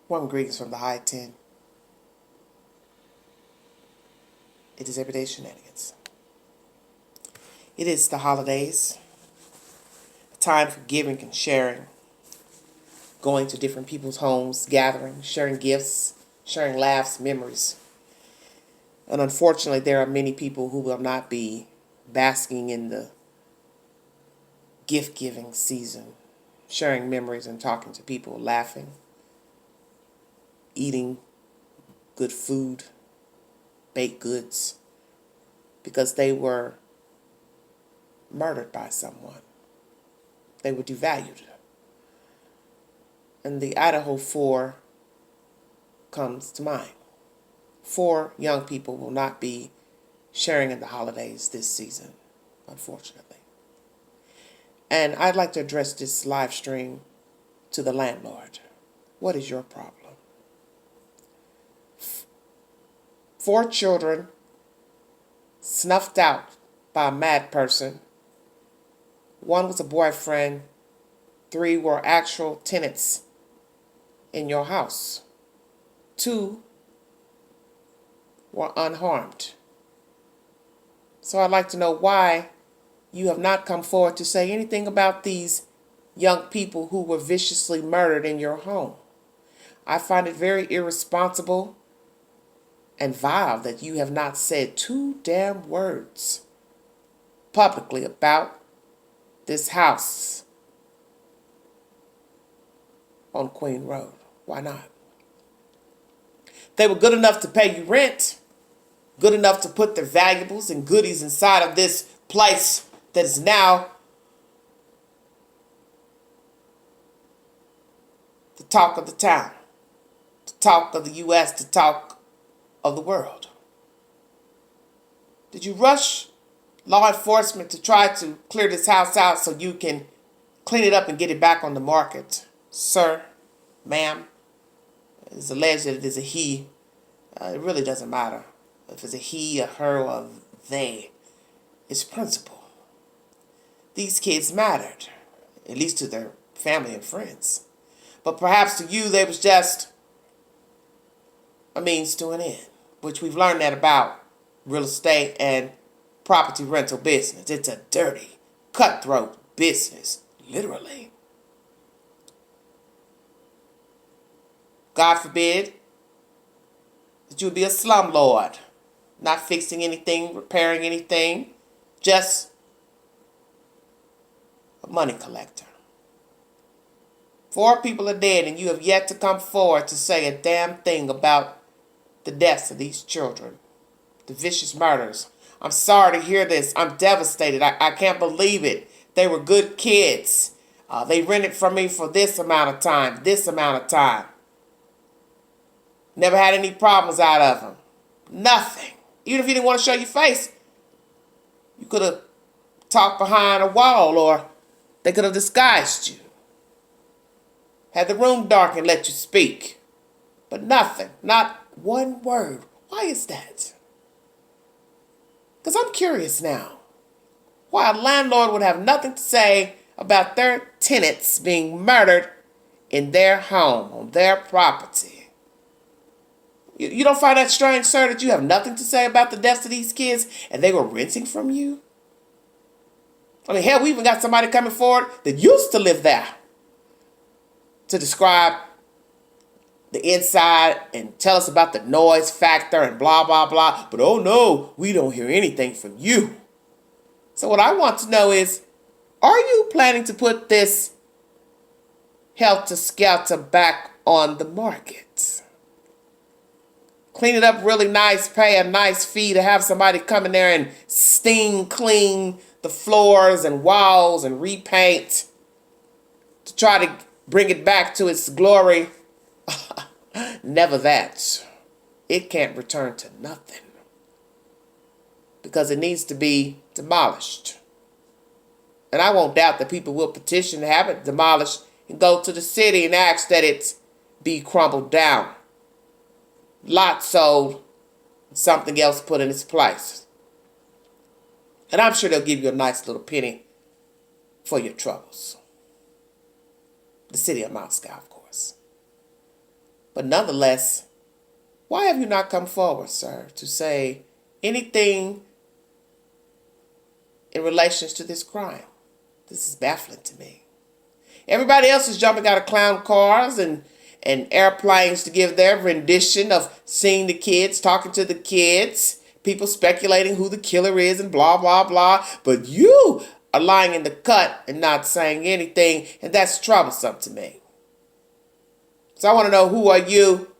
Warm greetings from the high 10. It is everyday shenanigans. It is the holidays, a time for giving and sharing, going to different people's homes, gathering, sharing gifts, sharing laughs, memories. And unfortunately, there are many people who will not be basking in the gift-giving season, sharing memories and talking to people, laughing, eating good food, baked goods, because they were murdered by someone. They were devalued. And the Idaho 4 comes to mind. 4 young people will not be sharing in the holidays this season, unfortunately. And I'd like to address this live stream to the landlord. What is your problem? 4 children snuffed out by a mad person. 1 was a boyfriend. 3 were actual tenants in your house. 2 were unharmed. So I'd like to know why you have not come forward to say anything about these young people who were viciously murdered in your home. I find it very irresponsible and vile that you have not said 2 damn words publicly about this house on Queen Road. Why not? They were good enough to pay you rent, good enough to put their valuables and goodies inside of this place that is now the talk of the town, the talk of the U.S., the talk of the world. Did you rush law enforcement to try to clear this house out so you can clean it up and get it back on the market? Sir, ma'am, it's alleged that it is a he. It really doesn't matter if it's a he, a her, or a they. It's principle. These kids mattered, at least to their family and friends. But perhaps to you, they was just a means to an end, which we've learned that about real estate and property rental business. It's a dirty, cutthroat business, literally. God forbid that you would be a slumlord, not fixing anything, repairing anything, just a money collector. 4 people are dead, and you have yet to come forward to say a damn thing about the deaths of these children, the vicious murders. I'm sorry to hear this. I'm devastated. I can't believe it. They were good kids. They rented from me for this amount of time, Never had any problems out of them. Nothing. Even if you didn't want to show your face, you could have talked behind a wall, or they could have disguised you. Had the room dark and let you speak. But nothing. Not one word. Why is that? Because I'm curious now. Why a landlord would have nothing to say about their tenants being murdered in their home, on their property. You don't find that strange, sir, that you have nothing to say about the deaths of these kids and they were renting from you? I mean, hell, we even got somebody coming forward that used to live there to describe the inside and tell us about the noise factor and blah, blah, blah. But oh no, we don't hear anything from you. So what I want to know is, are you planning to put this helter-skelter back on the market? Clean it up really nice, pay a nice fee to have somebody come in there and steam clean the floors and walls and repaint to try to bring it back to its glory. Never that. It can't return to nothing because it needs to be demolished. And I won't doubt that people will petition to have it demolished and go to the city and ask that it be crumbled down. Lot sold, something else put in its place. And I'm sure they'll give you a nice little penny for your troubles. The city of Moscow, of course. But nonetheless, why have you not come forward, sir, to say anything in relation to this crime? This is baffling to me. Everybody else is jumping out of clown cars and airplanes to give their rendition of seeing the kids, talking to the kids, people speculating who the killer is and blah, blah, blah. But you are lying in the cut and not saying anything, and that's troublesome to me. So I want to know, who are you?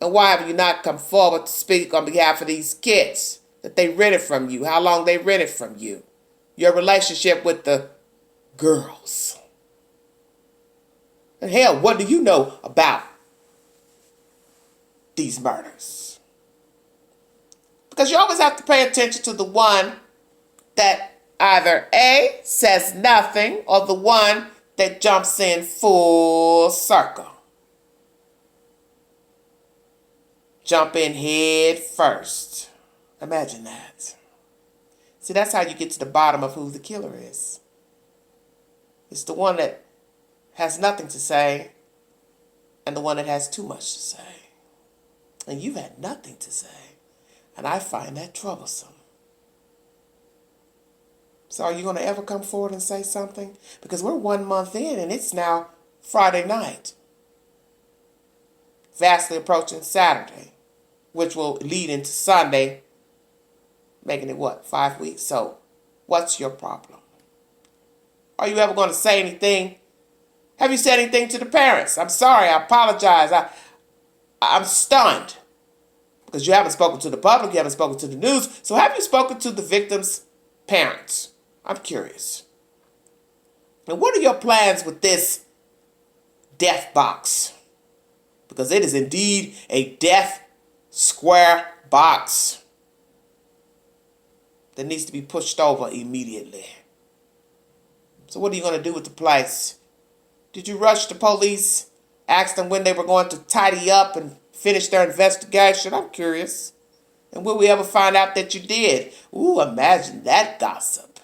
And why have you not come forward to speak on behalf of these kids that they rented from you? How long they rented from you? Your relationship with the girls. And hell, what do you know about these murders? Because you always have to pay attention to the one that either A, says nothing, or the one that jumps in full circle. Jump in head first. Imagine that. See, that's how you get to the bottom of who the killer is. It's the one that has nothing to say and the one that has too much to say. And you've had nothing to say. And I find that troublesome. So are you going to ever come forward and say something? Because we're 1 month in and it's now Friday night. Vastly approaching Saturday, which will lead into Sunday, making it what, 5 weeks? So what's your problem? Are you ever going to say anything? Have you said anything to the parents? I'm sorry, I apologize. I'm stunned. Because you haven't spoken to the public, you haven't spoken to the news. So have you spoken to the victims' parents? I'm curious. And what are your plans with this death box? Because it is indeed a death square box that needs to be pushed over immediately. So what are you going to do with the place? Did you rush the police, ask them when they were going to tidy up and finish their investigation? I'm curious. And will we ever find out that you did? Ooh, imagine that gossip.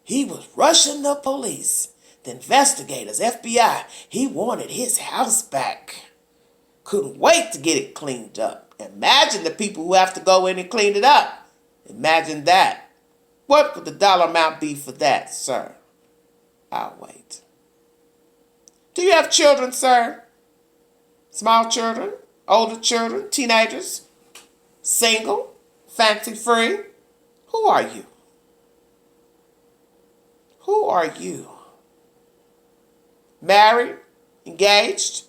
He was rushing the police, the investigators, FBI. He wanted his house back. Couldn't wait to get it cleaned up. Imagine the people who have to go in and clean it up. Imagine that. What would the dollar amount be for that, sir? I'll wait. Do you have children, sir? Small children, older children, teenagers, single, fancy-free? Who are you? Who are you? Married? Engaged?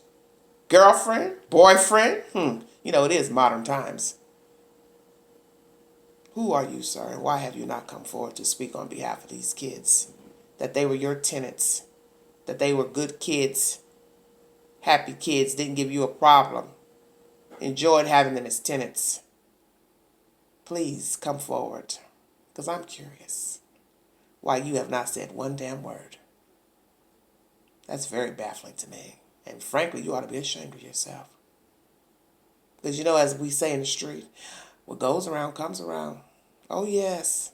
Girlfriend? Boyfriend? You know, it is modern times. Who are you, sir, and why have you not come forward to speak on behalf of these kids? That they were your tenants, that they were good kids, happy kids, didn't give you a problem, enjoyed having them as tenants. Please come forward, because I'm curious why you have not said one damn word. That's very baffling to me. And frankly, you ought to be ashamed of yourself. Because you know, as we say in the street, what goes around comes around. Oh, yes.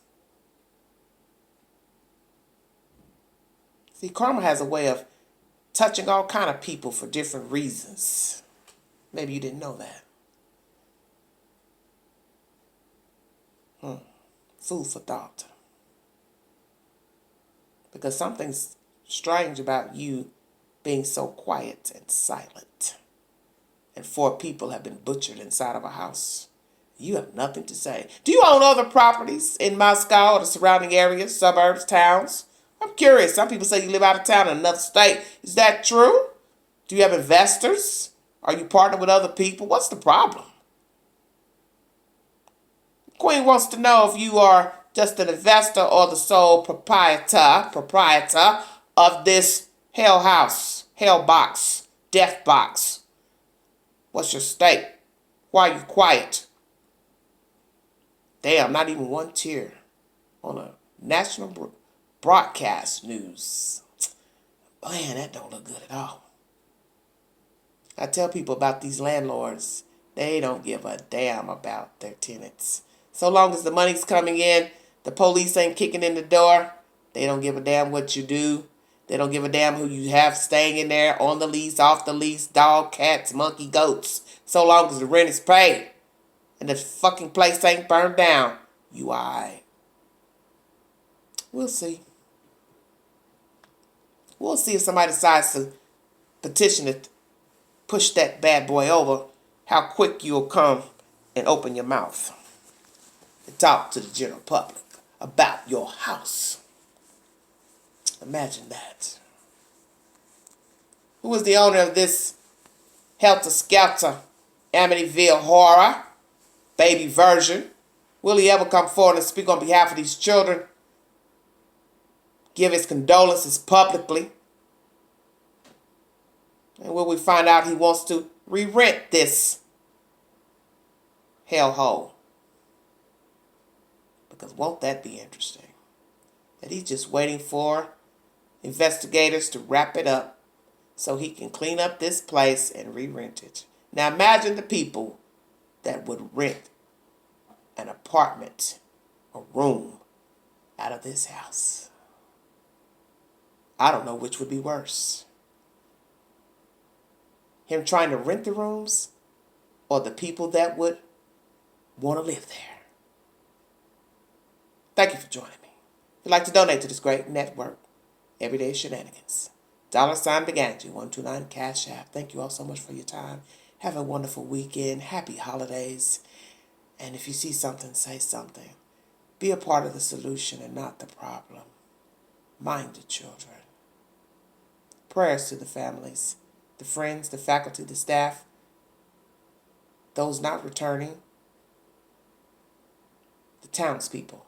See, karma has a way of touching all kind of people for different reasons. Maybe you didn't know that. Food for thought. Because something's strange about you being so quiet and silent. And 4 people have been butchered inside of a house. You have nothing to say. Do you own other properties in Moscow or the surrounding areas, suburbs, towns? I'm curious. Some people say you live out of town in another state. Is that true? Do you have investors? Are you partnered with other people? What's the problem? Queen wants to know if you are just an investor or the sole proprietor of this hell house, hell box, death box. What's your stake? Why are you quiet? Damn, not even one tear on a national broadcast news. Man, that don't look good at all. I tell people about these landlords. They don't give a damn about their tenants. So long as the money's coming in, the police ain't kicking in the door, they don't give a damn what you do. They don't give a damn who you have staying in there, on the lease, off the lease, dog, cats, monkey, goats. So long as the rent is paid and the fucking place ain't burned down, you alright. We'll see. We'll see if somebody decides to petition to push that bad boy over, how quick you'll come and open your mouth and talk to the general public about your house. Imagine that. Who is the owner of this helter-skelter Amityville horror? Baby virgin. Will he ever come forward and speak on behalf of these children? Give his condolences publicly? And will we find out he wants to re-rent this hellhole? Because won't that be interesting? That he's just waiting for investigators to wrap it up so he can clean up this place and re-rent it. Now imagine the people that would rent an apartment, a room, out of this house. I don't know which would be worse. Him trying to rent the rooms, or the people that would want to live there. Thank you for joining me. If you'd like to donate to this great network, Everyday Shenanigans, $BeganJi129 Cash App. Thank you all so much for your time. Have a wonderful weekend. Happy holidays. And if you see something, say something. Be a part of the solution and not the problem. Mind the children. Prayers to the families, the friends, the faculty, the staff, those not returning, the townspeople.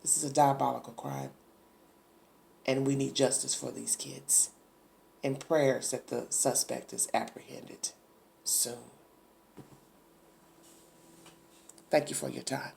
This is a diabolical crime, and we need justice for these kids, and prayers that the suspect is apprehended soon. Thank you for your time.